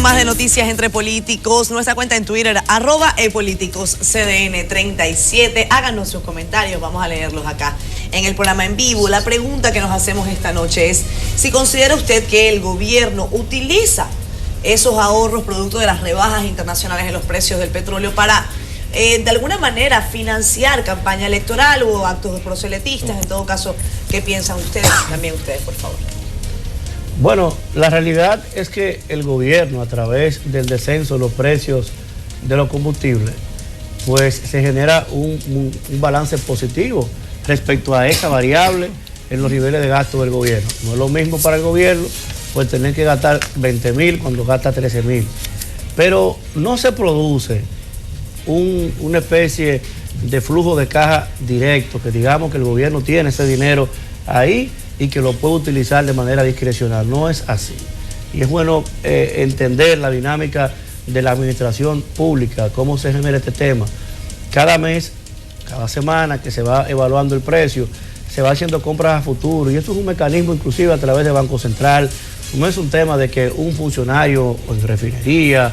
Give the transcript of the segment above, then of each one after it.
más de Noticias Entre Políticos. Nuestra cuenta en Twitter, @epoliticoscdn37. Háganos sus comentarios, vamos a leerlos acá en el programa en vivo. La pregunta que nos hacemos esta noche es si considera usted que el gobierno utiliza esos ahorros producto de las rebajas internacionales en los precios del petróleo para de alguna manera financiar campaña electoral o actos proselitistas. En todo caso, ¿qué piensan ustedes? También ustedes, por favor. Bueno, la realidad es que el gobierno, a través del descenso de los precios de los combustibles, pues se genera un balance positivo respecto a esa variable en los niveles de gasto del gobierno. No es lo mismo para el gobierno pues tener que gastar 20.000 cuando gasta 13.000. Pero no se produce una especie de flujo de caja directo, que digamos que el gobierno tiene ese dinero ahí y que lo puede utilizar de manera discrecional. No es así. Y es bueno entender la dinámica de la administración pública, cómo se genera este tema. Cada mes, cada semana que se va evaluando el precio, se va haciendo compras a futuro, y esto es un mecanismo inclusive a través del Banco Central. No es un tema de que un funcionario en refinería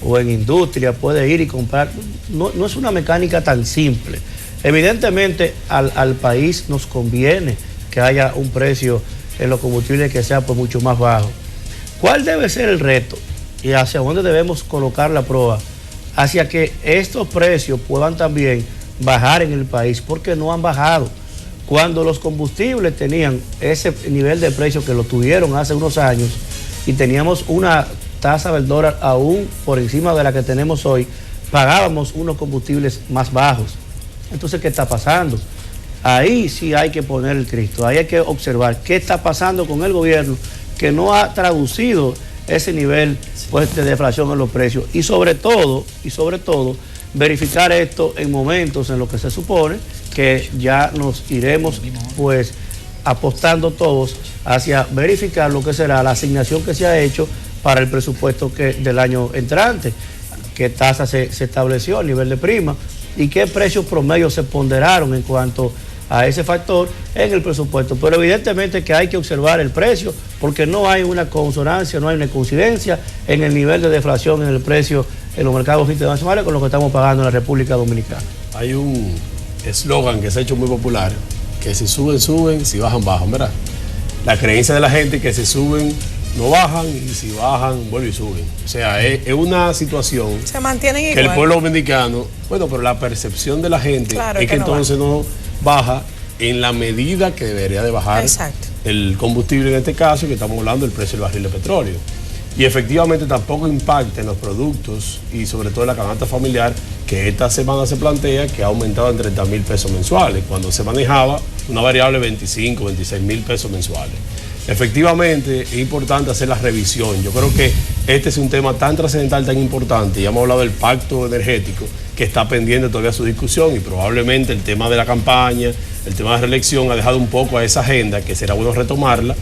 o en industria puede ir y comprar. No es una mecánica tan simple. Evidentemente al país nos conviene que haya un precio en los combustibles que sea pues mucho más bajo. ¿Cuál debe ser el reto y hacia dónde debemos colocar la proa? Hacia que estos precios puedan también bajar en el país, porque no han bajado. Cuando los combustibles tenían ese nivel de precio que lo tuvieron hace unos años y teníamos una tasa del dólar aún por encima de la que tenemos hoy, pagábamos unos combustibles más bajos. Entonces, ¿qué está pasando? Ahí sí hay que poner el Cristo, ahí hay que observar qué está pasando con el gobierno que no ha traducido ese nivel pues, de deflación en los precios y sobre todo, verificar esto en momentos en los que se supone que ya nos iremos pues apostando todos hacia verificar lo que será la asignación que se ha hecho para el presupuesto del año entrante, qué tasa se estableció a nivel de prima y qué precios promedios se ponderaron en cuanto a ese factor en el presupuesto. Pero evidentemente que hay que observar el precio porque no hay una consonancia, no hay una coincidencia en el nivel de deflación en el precio en los mercados internacionales con lo que estamos pagando en la República Dominicana. Hay un eslogan que se ha hecho muy popular, que si suben, suben, si bajan, bajan, ¿verdad? La creencia de la gente que si suben, no bajan, y si bajan, vuelven y suben. O sea, es una situación se mantienen igual. Que el pueblo dominicano, bueno, pero la percepción de la gente claro, es que entonces no baja en la medida que debería de bajar. Exacto. El combustible en este caso, que estamos hablando del precio del barril de petróleo. Y efectivamente tampoco impacta en los productos y sobre todo en la canasta familiar, que esta semana se plantea que ha aumentado en 30.000 pesos mensuales, cuando se manejaba una variable de 25, 26.000 pesos mensuales. Efectivamente es importante hacer la revisión. Yo creo que este es un tema tan trascendental, tan importante, ya hemos hablado del pacto energético, que está pendiente todavía su discusión y probablemente el tema de la campaña, el tema de la reelección ha dejado un poco a esa agenda, que será bueno retomarla.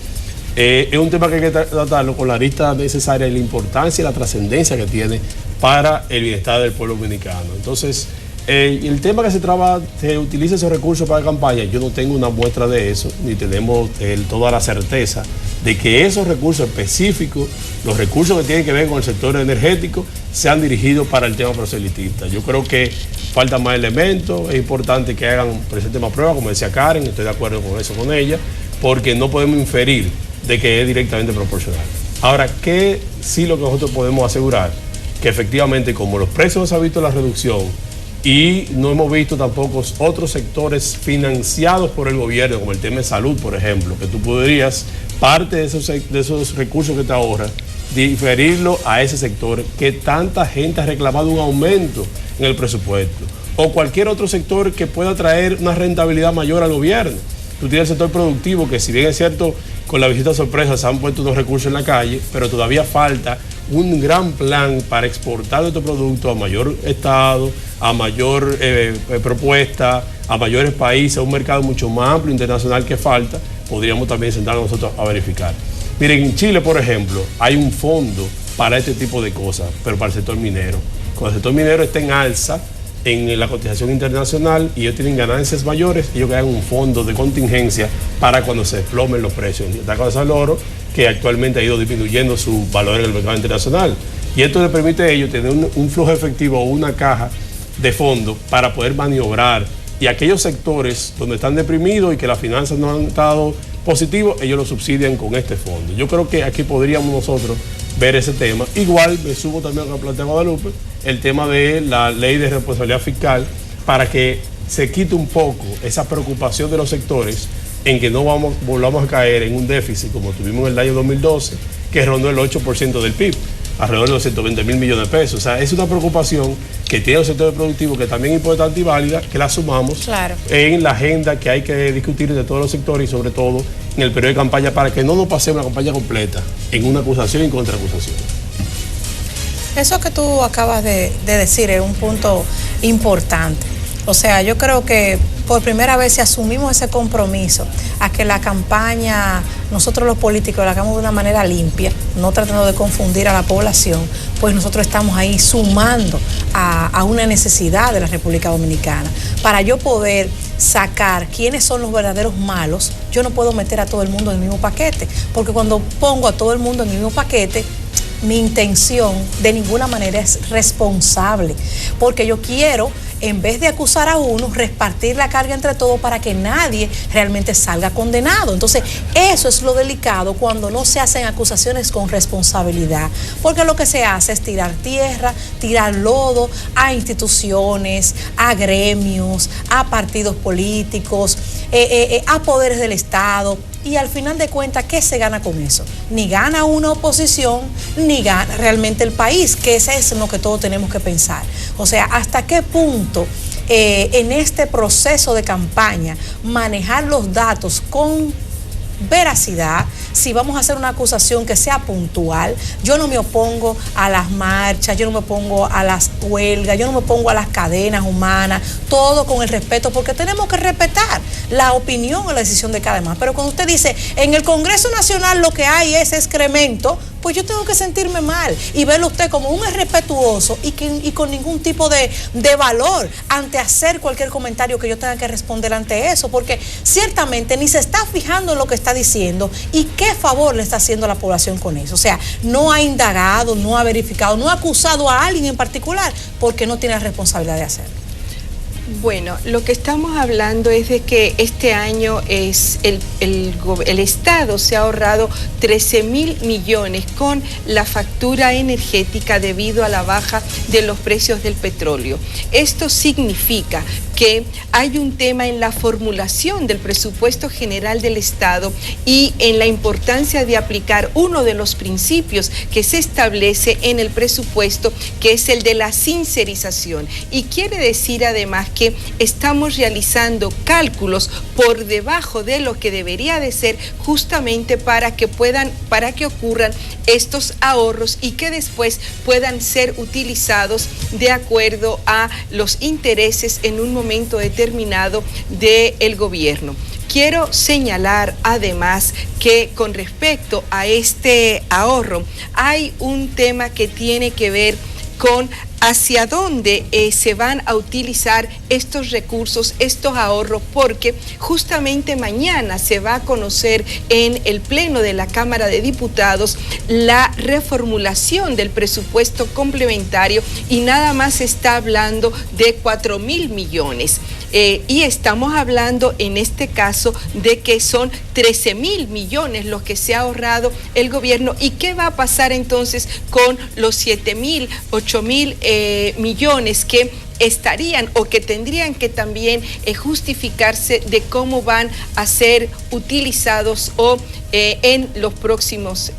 Es un tema que hay que tratarlo con la arista necesaria y la importancia y la trascendencia que tiene para el bienestar del pueblo dominicano. Entonces, el tema que se utiliza esos recursos para campaña, yo no tengo una muestra de eso, ni tenemos toda la certeza de que esos recursos específicos, los recursos que tienen que ver con el sector energético, sean dirigidos para el tema proselitista. Yo creo que faltan más elementos, es importante que presenten más pruebas, como decía Karen, estoy de acuerdo con eso con ella, porque no podemos inferir de que es directamente proporcional. Ahora, ¿qué sí lo que nosotros podemos asegurar? Que efectivamente, como los precios se ha visto la reducción y no hemos visto tampoco otros sectores financiados por el gobierno, como el tema de salud, por ejemplo, que tú podrías, parte de esos recursos que te ahorras, diferirlo a ese sector que tanta gente ha reclamado un aumento en el presupuesto, o cualquier otro sector que pueda traer una rentabilidad mayor al gobierno. Tú tienes el sector productivo que, si bien es cierto, con la visita sorpresa se han puesto unos recursos en la calle, pero todavía falta un gran plan para exportar nuestro producto a mayor estado, a mayor propuesta, a mayores países, a un mercado mucho más amplio internacional que falta. Podríamos también sentarnos nosotros a verificar. Miren, en Chile, por ejemplo, hay un fondo para este tipo de cosas, pero para el sector minero. Cuando el sector minero está en alza en la cotización internacional y ellos tienen ganancias mayores, ellos crean un fondo de contingencia para cuando se desplomen los precios. Está con el oro, que actualmente ha ido disminuyendo su valor en el mercado internacional. Y esto le permite a ellos tener un flujo efectivo o una caja de fondo para poder maniobrar. Y aquellos sectores donde están deprimidos y que las finanzas no han estado positivos, ellos lo subsidian con este fondo. Yo creo que aquí podríamos nosotros ver ese tema. Igual me sumo también a lo que plantea Guadalupe, el tema de la ley de responsabilidad fiscal, para que se quite un poco esa preocupación de los sectores en que no volvamos a caer en un déficit como tuvimos en el año 2012, que rondó el 8% del PIB, alrededor de 220 mil millones de pesos. O sea, es una preocupación que tiene el sector productivo, que también es importante y válida, que la sumamos en la agenda que hay que discutir de todos los sectores y sobre todo en el periodo de campaña, para que no nos pasemos la campaña completa en una acusación y contraacusación. Eso que tú acabas de decir es un punto importante. O sea, yo creo que por primera vez si asumimos ese compromiso a que la campaña, nosotros los políticos la hagamos de una manera limpia, no tratando de confundir a la población, pues nosotros estamos ahí sumando a una necesidad de la República Dominicana. Para yo poder sacar quiénes son los verdaderos malos, yo no puedo meter a todo el mundo en el mismo paquete, porque cuando pongo a todo el mundo en el mismo paquete, mi intención de ninguna manera es responsable, porque yo quiero, en vez de acusar a uno, repartir la carga entre todos para que nadie realmente salga condenado. Entonces, eso es lo delicado cuando no se hacen acusaciones con responsabilidad, porque lo que se hace es tirar tierra, tirar lodo a instituciones, a gremios, a partidos políticos, a poderes del Estado. Y al final de cuentas, ¿qué se gana con eso? Ni gana una oposición, ni gana realmente el país, que ese es lo que todos tenemos que pensar. O sea, ¿hasta qué punto en este proceso de campaña manejar los datos con veracidad? Si vamos a hacer una acusación que sea puntual, yo no me opongo a las marchas, yo no me opongo a las huelgas, yo no me opongo a las cadenas humanas, todo con el respeto, porque tenemos que respetar la opinión o la decisión de cada uno. Pero cuando usted dice, en el Congreso Nacional lo que hay es excremento, pues yo tengo que sentirme mal y verlo usted como un irrespetuoso y con ningún tipo de valor ante hacer cualquier comentario que yo tenga que responder ante eso, porque ciertamente ni se está fijando en lo que está diciendo y qué favor le está haciendo a la población con eso. O sea, no ha indagado, no ha verificado, no ha acusado a alguien en particular porque no tiene la responsabilidad de hacerlo. Bueno, lo que estamos hablando es de que este año es el Estado se ha ahorrado 13.000 millones con la factura energética debido a la baja de los precios del petróleo. Esto significa que hay un tema en la formulación del presupuesto general del Estado y en la importancia de aplicar uno de los principios que se establece en el presupuesto, que es el de la sincerización. Y quiere decir además que estamos realizando cálculos por debajo de lo que debería de ser, justamente para que ocurran estos ahorros y que después puedan ser utilizados de acuerdo a los intereses en un momento determinado del gobierno. Quiero señalar además que con respecto a este ahorro hay un tema que tiene que ver con hacia dónde se van a utilizar estos recursos, estos ahorros, porque justamente mañana se va a conocer en el Pleno de la Cámara de Diputados la reformulación del presupuesto complementario y nada más se está hablando de 4.000 millones. Y estamos hablando en este caso de que son 13.000 millones los que se ha ahorrado el gobierno. ¿Y qué va a pasar entonces con los 7.000, 8.000 millones que estarían o que tendrían que también justificarse de cómo van a ser utilizados o en los próximos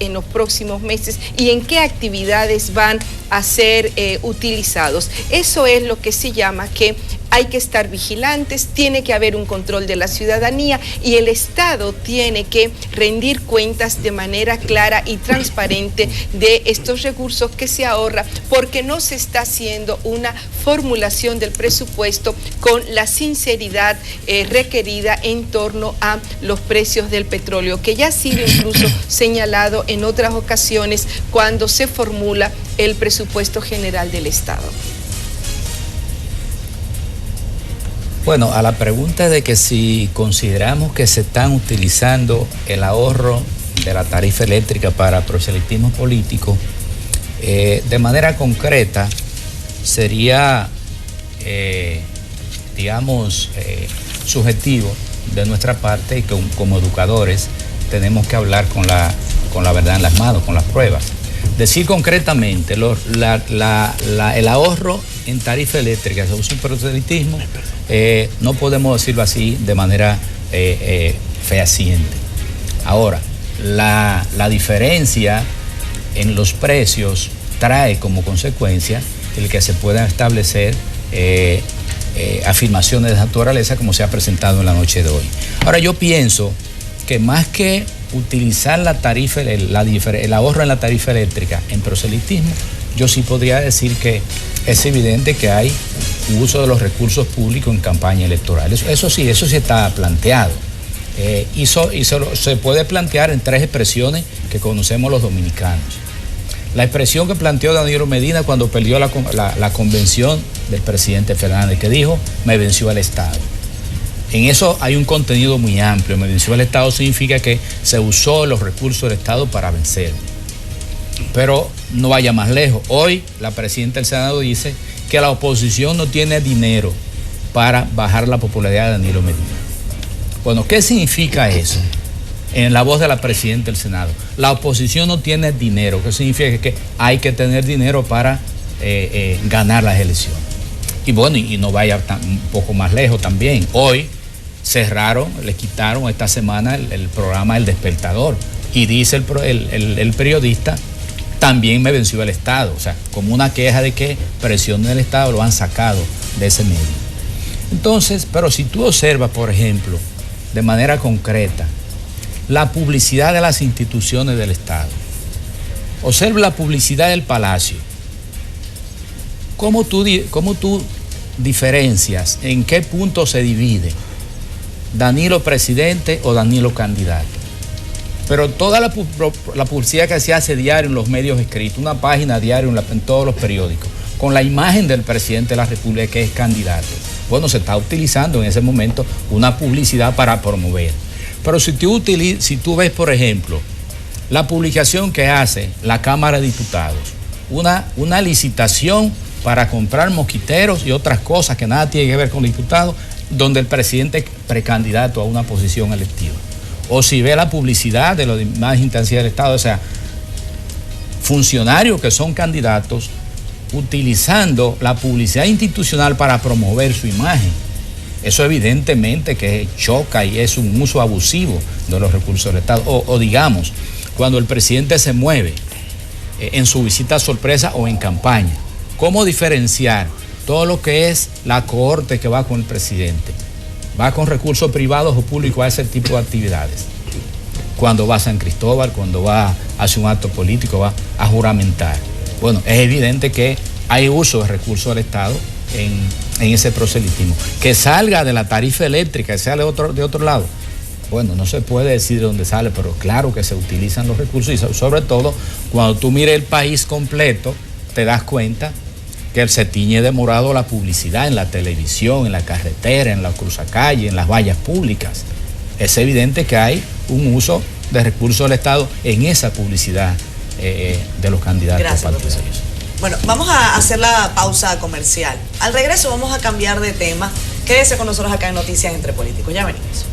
meses y en qué actividades van a ser utilizados? Eso es lo que se llama que hay que estar vigilantes, tiene que haber un control de la ciudadanía y el Estado tiene que rendir cuentas de manera clara y transparente de estos recursos que se ahorra, porque no se está haciendo una formulación del presupuesto con la sinceridad requerida en torno a los precios del petróleo, que ya ha sido incluso señalado en otras ocasiones cuando se formula el presupuesto general del Estado. Bueno, a la pregunta de que si consideramos que se están utilizando el ahorro de la tarifa eléctrica para proselitismo político, De manera concreta, sería, subjetivo de nuestra parte, que como educadores tenemos que hablar con la verdad en las manos, con las pruebas. Decir concretamente, el ahorro en tarifa eléctrica se usa un proselitismo, no podemos decirlo así de manera fehaciente. Ahora, la diferencia en los precios trae como consecuencia el que se puedan establecer afirmaciones de naturaleza como se ha presentado en la noche de hoy. Ahora, yo pienso que más que utilizar la tarifa, el ahorro en la tarifa eléctrica en proselitismo, yo sí podría decir que es evidente que hay uso de los recursos públicos en campaña electoral. Eso sí está planteado. Y se puede plantear en 3 expresiones que conocemos los dominicanos. La expresión que planteó Danilo Medina cuando perdió la convención del presidente Fernández, que dijo, me venció el Estado. En eso hay un contenido muy amplio. Me venció el Estado significa que se usó los recursos del Estado para vencer. Pero no vaya más lejos. Hoy la presidenta del Senado dice que la oposición no tiene dinero para bajar la popularidad de Danilo Medina. Bueno, ¿qué significa eso? En la voz de la presidenta del Senado. La oposición no tiene dinero. ¿Qué significa? Que hay que tener dinero para ganar las elecciones. Y bueno, y no vaya un poco más lejos también. Hoy cerraron, le quitaron esta semana el programa El Despertador. Y dice el periodista, también me venció el Estado. O sea, como una queja de que presión del Estado lo han sacado de ese medio. Entonces, pero si tú observas, por ejemplo, de manera concreta, la publicidad de las instituciones del Estado. Observa la publicidad del Palacio. ¿Cómo tú diferencias en qué punto se divide Danilo presidente o Danilo candidato? Pero toda la publicidad que se hace diario en los medios escritos, una página diaria en todos los periódicos, con la imagen del presidente de la República que es candidato. Bueno, se está utilizando en ese momento una publicidad para promover. Pero si tú ves, por ejemplo, la publicación que hace la Cámara de Diputados, una licitación para comprar mosquiteros y otras cosas que nada tiene que ver con diputados, donde el presidente es precandidato a una posición electiva. O si ve la publicidad de los más instancias del Estado, o sea, funcionarios que son candidatos utilizando la publicidad institucional para promover su imagen. Eso evidentemente que choca y es un uso abusivo de los recursos del Estado. O digamos, cuando el presidente se mueve en su visita sorpresa o en campaña, ¿cómo diferenciar todo lo que es la cohorte que va con el presidente? Va con recursos privados o públicos a ese tipo de actividades. Cuando va a San Cristóbal, cuando va a hacer un acto político, va a juramentar. Bueno, es evidente que hay uso de recursos del Estado en ese proselitismo. Que salga de la tarifa eléctrica, que sea de otro lado. Bueno, no se puede decir de dónde sale, pero claro que se utilizan los recursos y sobre todo cuando tú mires el país completo, te das cuenta que se tiñe de morado la publicidad en la televisión, en la carretera, en la cruzacalle, en las vallas públicas. Es evidente que hay un uso de recursos del Estado en esa publicidad de los candidatos. Gracias, profesor. Bueno, vamos a hacer la pausa comercial. Al regreso vamos a cambiar de tema. Quédese con nosotros acá en Noticias Entre Políticos. Ya venimos.